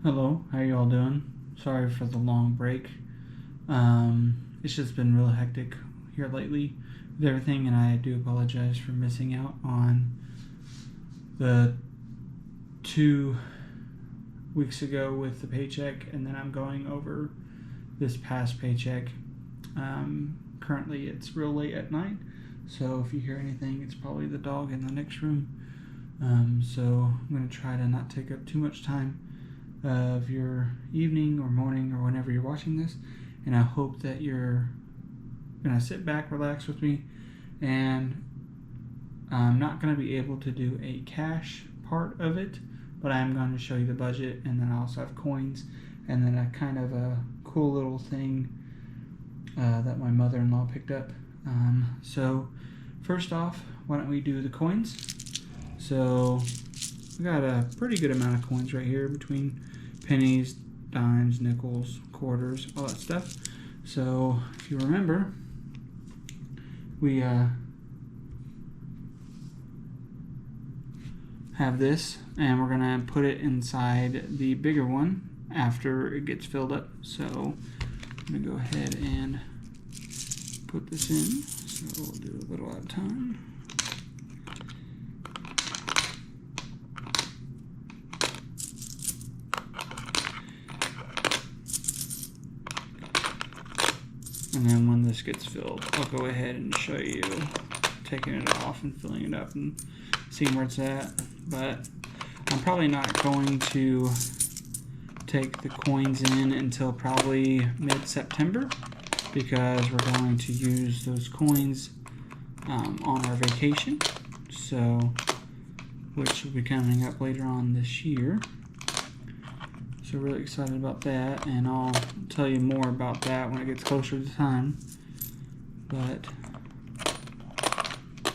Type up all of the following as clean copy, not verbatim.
Hello, how you all doing? Sorry for the long break. It's just been real hectic here lately with everything, and I do apologize for missing out on the 2 weeks ago with the paycheck, and then I'm going over this past paycheck. Currently, it's real late at night, so if you hear anything, it's probably the dog in the next room. So I'm going to try to not take up too much time of your evening or morning or whenever you're watching this, and I hope that you're gonna sit back, relax with me, and I'm not gonna be able to do a cash part of it, but I'm going to show you the budget, and then I also have coins, and then a kind of a cool little thing that my mother-in-law picked up. So first off, why don't we do the coins? So we got a pretty good amount of coins right here between pennies, dimes, nickels, quarters, all that stuff. So if you remember, we have this, and we're gonna put it inside the bigger one after it gets filled up. So I'm gonna go ahead and put this in. So we'll do a little at a time. And then when this gets filled, I'll go ahead and show you taking it off and filling it up and seeing where it's at. But I'm probably not going to take the coins in until probably mid-September, because we're going to use those coins on our vacation, so which will be coming up later on this year. So really excited about that, and I'll tell you more about that when it gets closer to time. But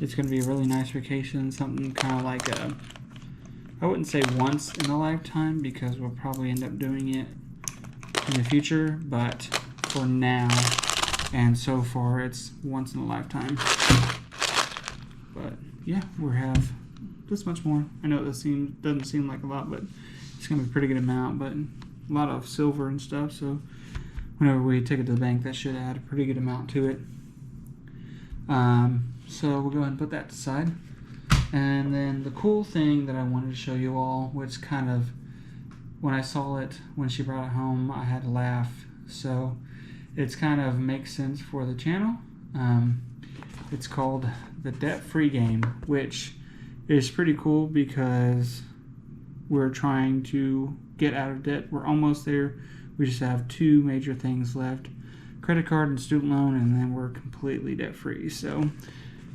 it's going to be a really nice vacation, something kind of like I wouldn't say once in a lifetime, because we'll probably end up doing it in the future, but for now and so far it's once in a lifetime. But yeah, we have this much more. I know this doesn't seem like a lot, but it's going to be a pretty good amount, but a lot of silver and stuff, so whenever we take it to the bank, that should add a pretty good amount to it. So we'll go ahead and put that aside. And then the cool thing that I wanted to show you all, which kind of, when I saw it, when she brought it home, I had to laugh. So it's kind of makes sense for the channel. It's called the Debt-Free Game, which is pretty cool because we're trying to get out of debt. We're almost there. We just have 2 major things left: credit card and student loan, and then we're completely debt-free. So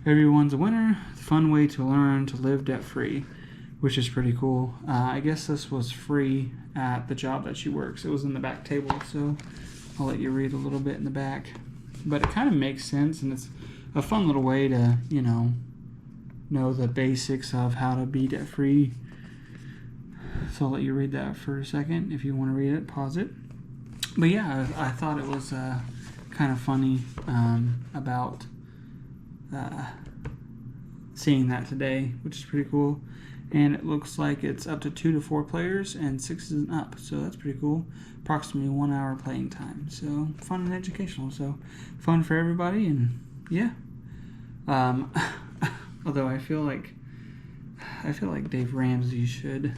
everyone's a winner. Fun way to learn to live debt-free, which is pretty cool. I guess this was free at the job that she works. It was in the back table, so I'll let you read a little bit in the back. But it kind of makes sense, and it's a fun little way to, know the basics of how to be debt-free. So I'll let you read that for a second. If you want to read it, pause it. But yeah, I thought it was kind of funny about seeing that today, which is pretty cool. And it looks like it's up to 2 to 4 players and 6 and up, so that's pretty cool. Approximately 1 hour playing time, so fun and educational. So fun for everybody, and yeah. Although I feel like Dave Ramsey should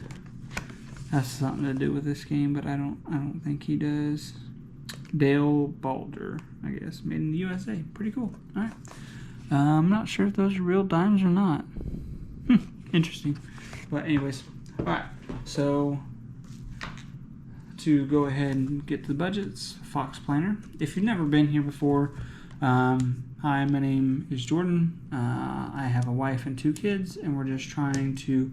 have something to do with this game, but I don't think he does. Dale Balder, I guess, made in the USA. Pretty cool. All right. I'm not sure if those are real dimes or not. Interesting. But anyways, all right. So to go ahead and get to the budgets, Fox Planner. If you've never been here before, hi, my name is Jordan. I have a wife and 2 kids, and we're just trying to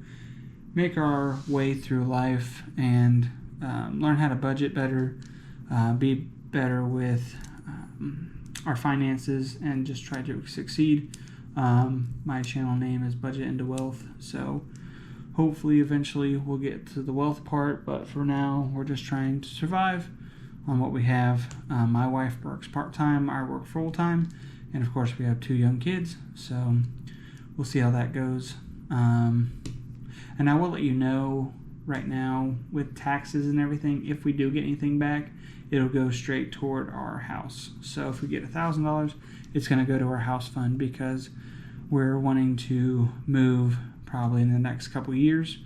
make our way through life and learn how to budget better, be better with our finances, and just try to succeed. My channel name is Budget into Wealth, so hopefully eventually we'll get to the wealth part, but for now we're just trying to survive on what we have. My wife works part-time, I work full-time, and of course we have 2 young kids, so we'll see how that goes. And I will let you know right now with taxes and everything, if we do get anything back, it'll go straight toward our house. So if we get $1,000, it's going to go to our house fund because we're wanting to move probably in the next couple years,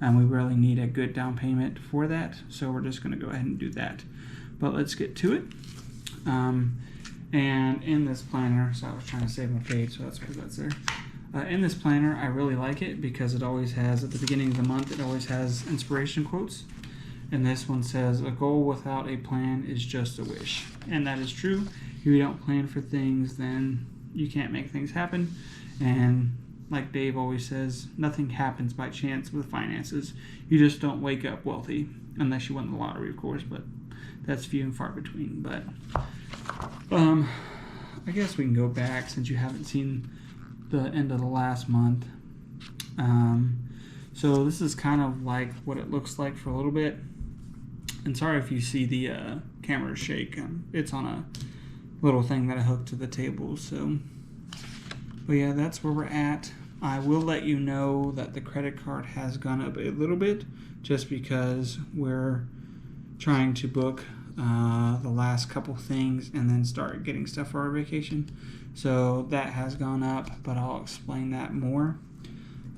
and we really need a good down payment for that. So we're just going to go ahead and do that. But let's get to it. And in this planner, so I was trying to save my page, so that's why that's there. In this planner, I really like it because it always has, at the beginning of the month, it always has inspiration quotes. And this one says, a goal without a plan is just a wish. And that is true. If you don't plan for things, then you can't make things happen. And like Dave always says, nothing happens by chance with finances. You just don't wake up wealthy, unless you win the lottery, of course, but that's few and far between. But I guess we can go back since you haven't seen the end of the last month. So this is kind of like what it looks like for a little bit. And sorry if you see the camera shake. It's on a little thing that I hooked to the table. So, but yeah, that's where we're at. I will let you know that the credit card has gone up a little bit just because we're trying to book the last couple things and then start getting stuff for our vacation. So that has gone up, but I'll explain that more.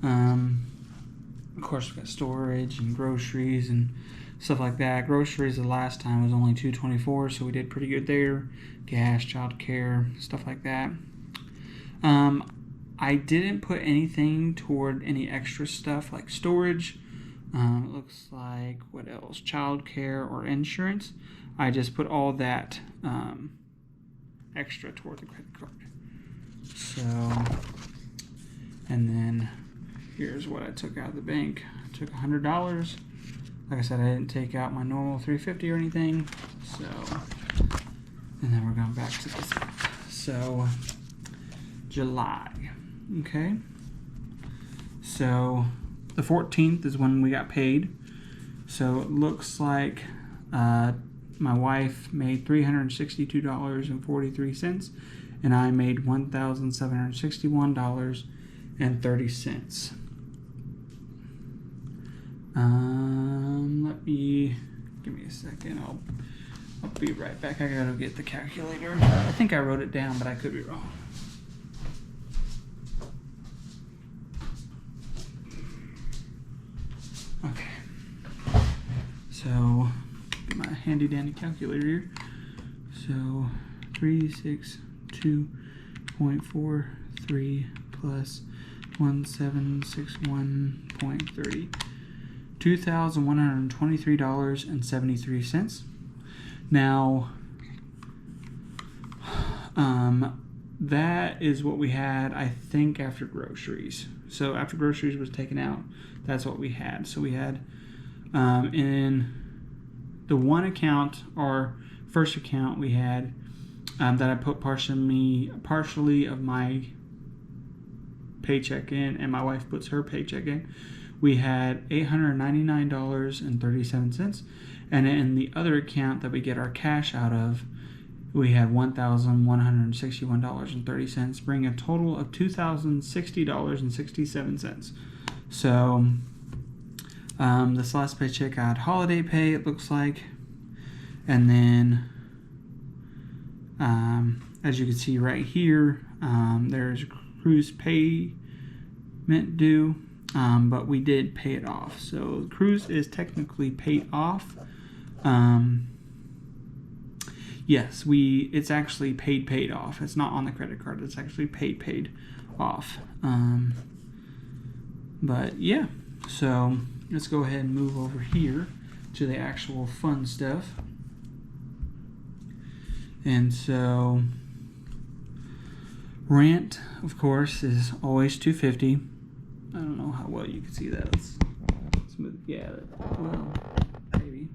Of course, we've got storage and groceries and stuff like that. Groceries the last time was only $2.24, so we did pretty good there. Gas, child care, stuff like that. I didn't put anything toward any extra stuff like storage. It looks like, what else? Child care or insurance. I just put all that extra toward the credit card. So, and then here's what I took out of the bank. I took $100. Like I said, I didn't take out my normal $350 or anything. So, and then we're going back to this. So, July. Okay. So, the 14th is when we got paid. So it looks like my wife made $362.43, and I made $1,761.30. Give me a second. I'll be right back. I gotta get the calculator. I think I wrote it down, but I could be wrong. Okay. So, get my handy dandy calculator here. So, 362.43 plus 1761.30. $2,123.73. Now, that is what we had, I think, after groceries. So after groceries was taken out, that's what we had. So we had in the one account, our first account, we had that I put partially of my paycheck in, and my wife puts her paycheck in. We had $899.37, and in the other account that we get our cash out of, we had $1,161.30, bringing a total of $2,060.67. So this last paycheck I had holiday pay, it looks like, and then as you can see right here, there's cruise payment due. But we did pay it off. So the cruise is technically paid off. Yes, it's actually paid off. It's not on the credit card. It's actually paid off. But yeah, so let's go ahead and move over here to the actual fun stuff. And so rent, of course, is always $250. I don't know how well you can see that. It's smooth. Yeah, well, maybe.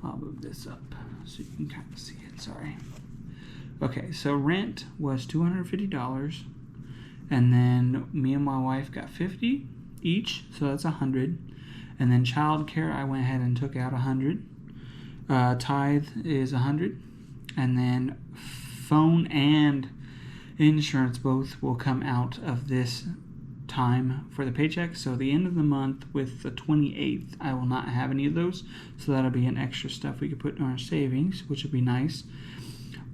I'll move this up so you can kind of see it. Sorry. Okay, so rent was $250, and then me and my wife got $50 each, so that's $100. And then child care, I went ahead and took out $100. Tithe is $100, and then phone and insurance both will come out of this time for the paycheck. So the end of the month with the 28th, I will not have any of those. So that'll be an extra stuff we could put in our savings, which would be nice.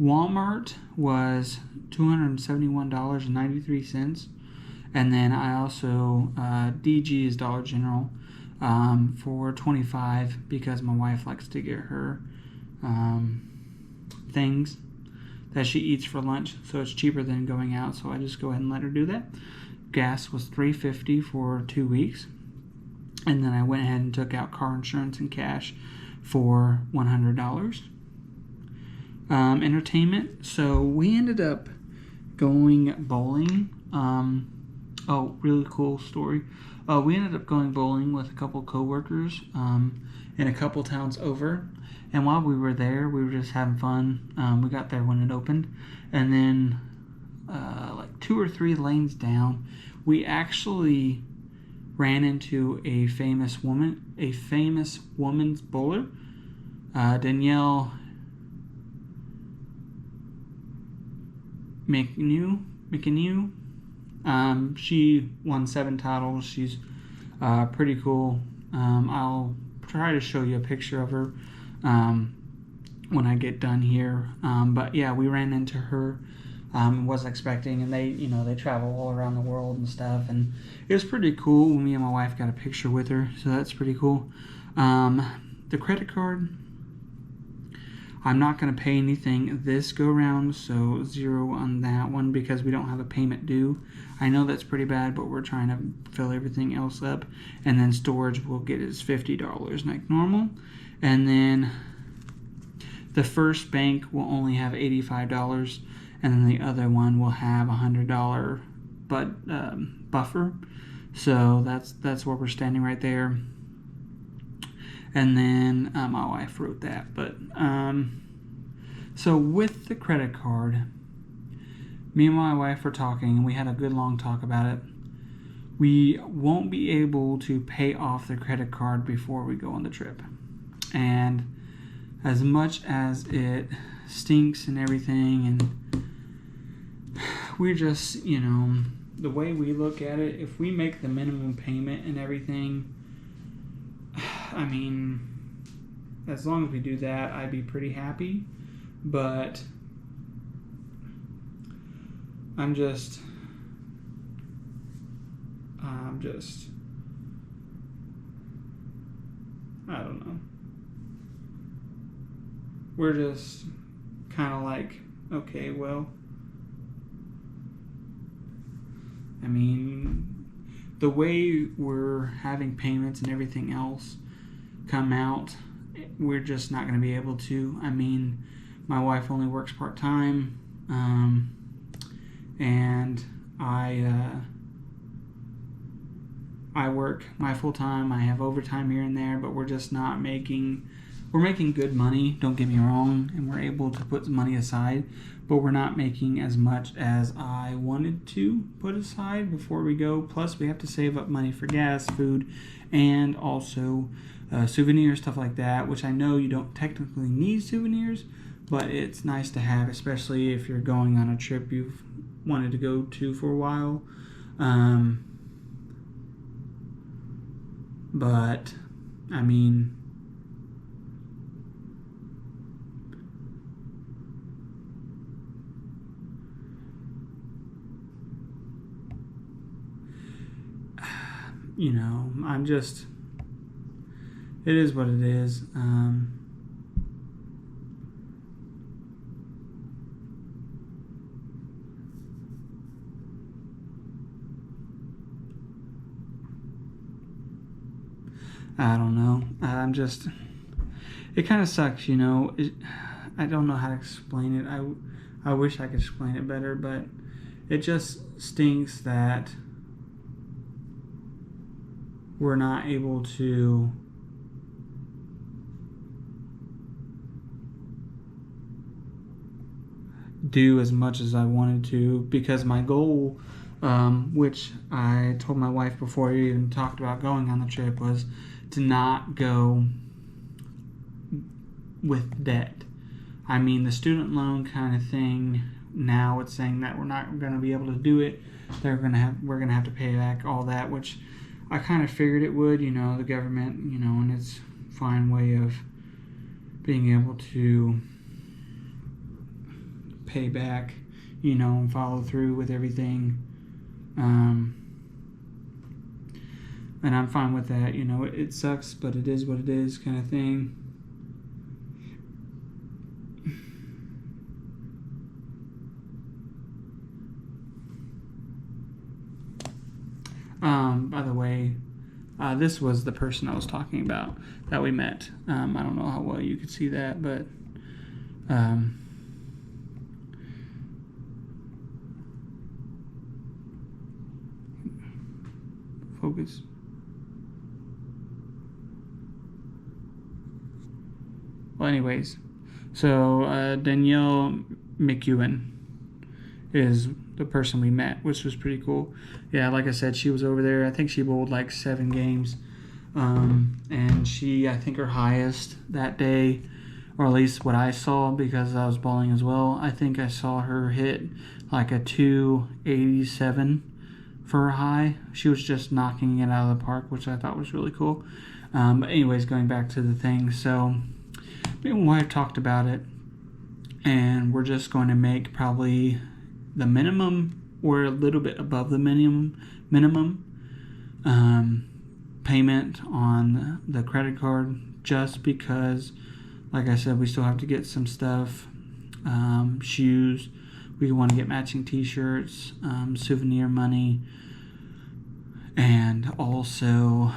Walmart was $271.93. And then I also, DG is Dollar General, for $25 because my wife likes to get her things that she eats for lunch, so it's cheaper than going out, so I just go ahead and let her do that. Gas was $3.50 for 2 weeks, and then I went ahead and took out car insurance and cash for $100. Entertainment, so we ended up going bowling. Really cool story. We ended up going bowling with a couple coworkers in a couple towns over. And while we were there, we were just having fun. We got there when it opened. And then like 2 or 3 lanes down, we actually ran into a famous woman's bowler, Danielle McNew. She won 7 titles. She's pretty cool. I'll try to show you a picture of her when I get done here. But yeah, we ran into her. Wasn't expecting, and they travel all around the world and stuff, and it was pretty cool. Me and my wife got a picture with her, so that's pretty cool. The credit card, I'm not going to pay anything this go round, so 0 on that one because we don't have a payment due. I know that's pretty bad, but we're trying to fill everything else up, and then storage we'll get is $50 like normal, and then the first bank will only have $85, and then the other one will have $100 buffer. So that's where we're standing right there. And then my wife wrote that. But so with the credit card, me and my wife were talking, and we had a good long talk about it. We won't be able to pay off the credit card before we go on the trip. And as much as it stinks and everything, and we're just, the way we look at it, if we make the minimum payment and everything, I mean, as long as we do that, I'd be pretty happy. But I don't know. We're just kind of like, okay, well, I mean, the way we're having payments and everything else come out, we're just not going to be able to. I mean, my wife only works part-time, and I work my full-time. I have overtime here and there, but we're just not making... We're making good money, don't get me wrong, and we're able to put some money aside, but we're not making as much as I wanted to put aside before we go. Plus, we have to save up money for gas, food, and also souvenirs, stuff like that, which I know you don't technically need souvenirs, but it's nice to have, especially if you're going on a trip you've wanted to go to for a while. But, I mean... I'm just, it is what it is. I don't know. It kind of sucks, I don't know how to explain it. I wish I could explain it better, but it just stinks that we're not able to do as much as I wanted to, because my goal, which I told my wife before we even talked about going on the trip, was to not go with debt. I mean, the student loan kind of thing now it's saying that we're not going to be able to do it. We're going to have to pay back all that, which I kind of figured it would. The government, and its fine way of being able to pay back, and follow through with everything. And I'm fine with that. It sucks, but it is what it is, kind of thing. By the way, this was the person I was talking about that we met. I don't know how well you could see that, but focus. Well, anyways, so Danielle McEwen is the person we met, which was pretty cool. Yeah, like I said, she was over there. I think she bowled like 7 games. And she, I think her highest that day, or at least what I saw because I was bowling as well, I think I saw her hit like a 287 for her high. She was just knocking it out of the park, which I thought was really cool. But anyways, going back to the thing. So me and my wife talked about it, and we're just going to make probably the minimum or a little bit above the minimum payment on the credit card, just because, like I said, we still have to get some stuff, shoes. We want to get matching t-shirts, souvenir money, and also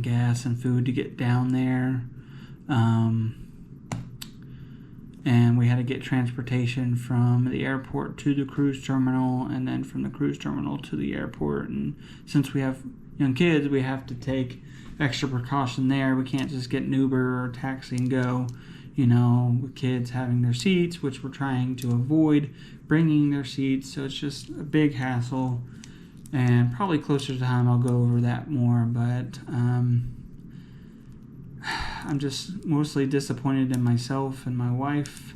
gas and food to get down there. And we had to get transportation from the airport to the cruise terminal, and then from the cruise terminal to the airport. And since we have young kids, we have to take extra precaution there. We can't just get an Uber or a taxi and go, with kids having their seats, which we're trying to avoid bringing their seats. So it's just a big hassle, and probably closer to time I'll go over that more. But I'm just mostly disappointed in myself and my wife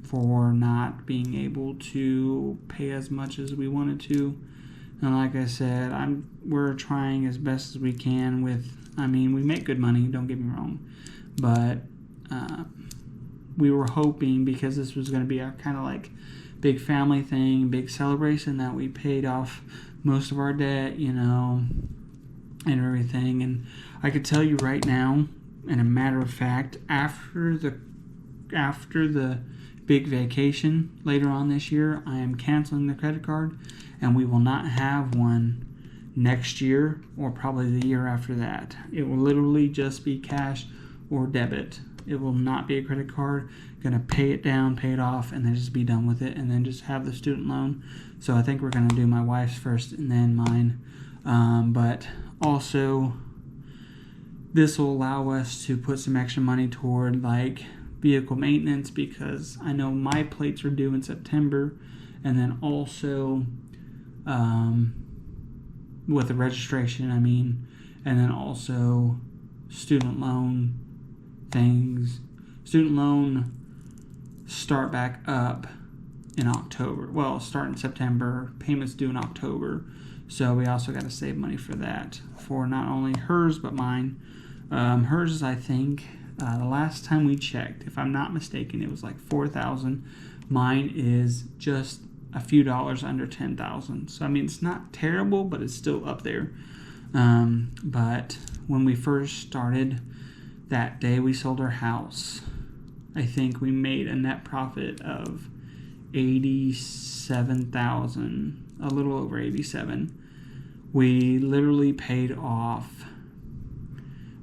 for not being able to pay as much as we wanted to. And like I said, we're trying as best as we can with, we make good money, don't get me wrong, but we were hoping, because this was going to be our kind of like big family thing, big celebration, that we paid off most of our debt, and everything. And I could tell you right now, in a matter of fact, after the big vacation later on this year, I am canceling the credit card, and we will not have one next year or probably the year after that. It will literally just be cash or debit. It will not be a credit card. Gonna pay it down, pay it off, and then just be done with it, and then just have the student loan. So I think we're gonna do my wife's first and then mine. But also, this will allow us to put some extra money toward like vehicle maintenance, because I know my plates are due in September, and then also with the registration, and then also student loan things. Student loan start back up in October. Well, start in September, payments due in October. So we also got to save money for that, for not only hers but mine. Hers is, I think, the last time we checked, if I'm not mistaken, it was like $4,000. Mine is just a few dollars under $10,000. So it's not terrible, but it's still up there. But when we first started, that day we sold our house, I think we made a net profit of $87,000, a little over 87. We literally paid off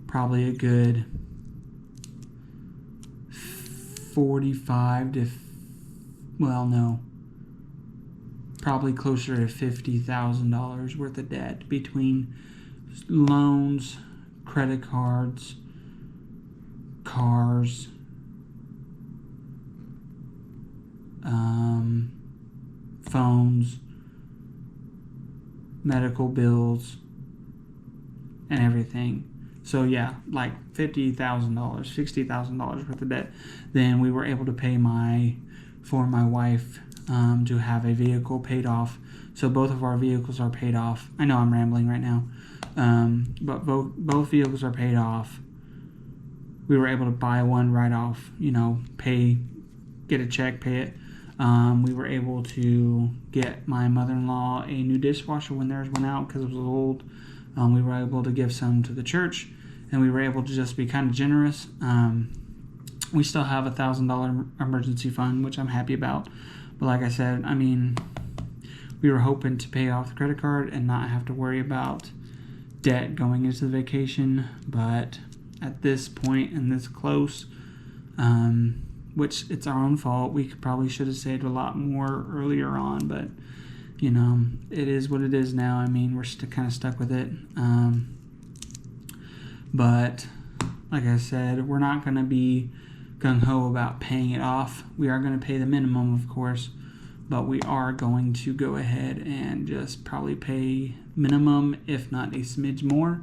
probably a good 45 to, probably closer to $50,000 worth of debt between loans, credit cards, cars, phones, medical bills, and everything. So yeah, like $50,000, $60,000 worth of debt. Then we were able to pay for my wife to have a vehicle paid off. So both of our vehicles are paid off. I know I'm rambling right now, but both vehicles are paid off. We were able to buy one right off. Get a check, pay it. We were able to get my mother-in-law a new dishwasher when theirs went out because it was old. We were able to give some to the church, and we were able to just be kind of generous. We still have $1,000 emergency fund, which I'm happy about. But like I said, we were hoping to pay off the credit card and not have to worry about debt going into the vacation. But at this point and this close, which it's our own fault, we probably should have saved a lot more earlier on, but it is what it is now. We're kind of stuck with it. But like I said, we're not going to be gung-ho about paying it off. We are going to pay the minimum, of course, but we are going to go ahead and just probably pay minimum, if not a smidge more.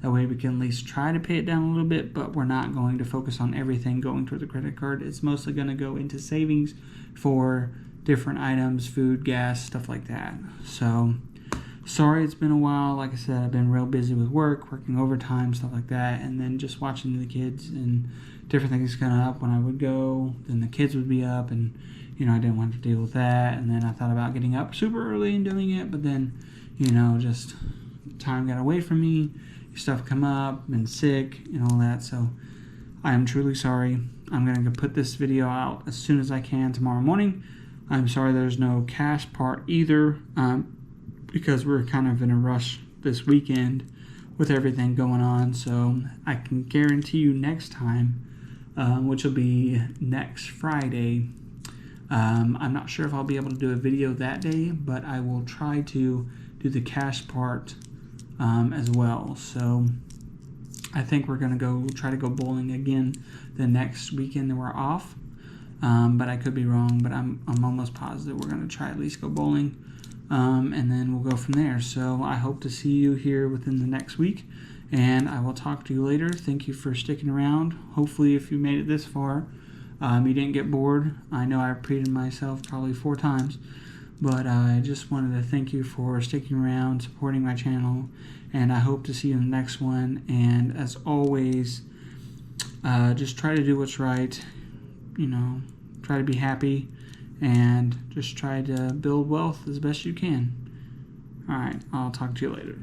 That way we can at least try to pay it down a little bit, but we're not going to focus on everything going toward the credit card. It's mostly going to go into savings for different items, food, gas, stuff like that. So, sorry it's been a while. Like I said, I've been real busy with working overtime, stuff like that, and then just watching the kids and different things coming up. When I would go, then the kids would be up, and I didn't want to deal with that. And then I thought about getting up super early and doing it, but then just time got away from me. Stuff come up, been sick and all that. So I am truly sorry. I'm going to put this video out as soon as I can tomorrow morning. I'm sorry there's no cash part either, because we're kind of in a rush this weekend with everything going on. So I can guarantee you next time, which will be next Friday, I'm not sure if I'll be able to do a video that day, but I will try to do the cash part as well. So I think we're going to try to go bowling again the next weekend that we're off. But I could be wrong, but I'm almost positive we're going to try at least go bowling. And then we'll go from there. So I hope to see you here within the next week, and I will talk to you later. Thank you for sticking around. Hopefully, if you made it this far, you didn't get bored. I know I repeated myself probably 4 times, but I just wanted to thank you for sticking around, supporting my channel, and I hope to see you in the next one. And as always, just try to do what's right, try to be happy, and just try to build wealth as best you can. All right, I'll talk to you later.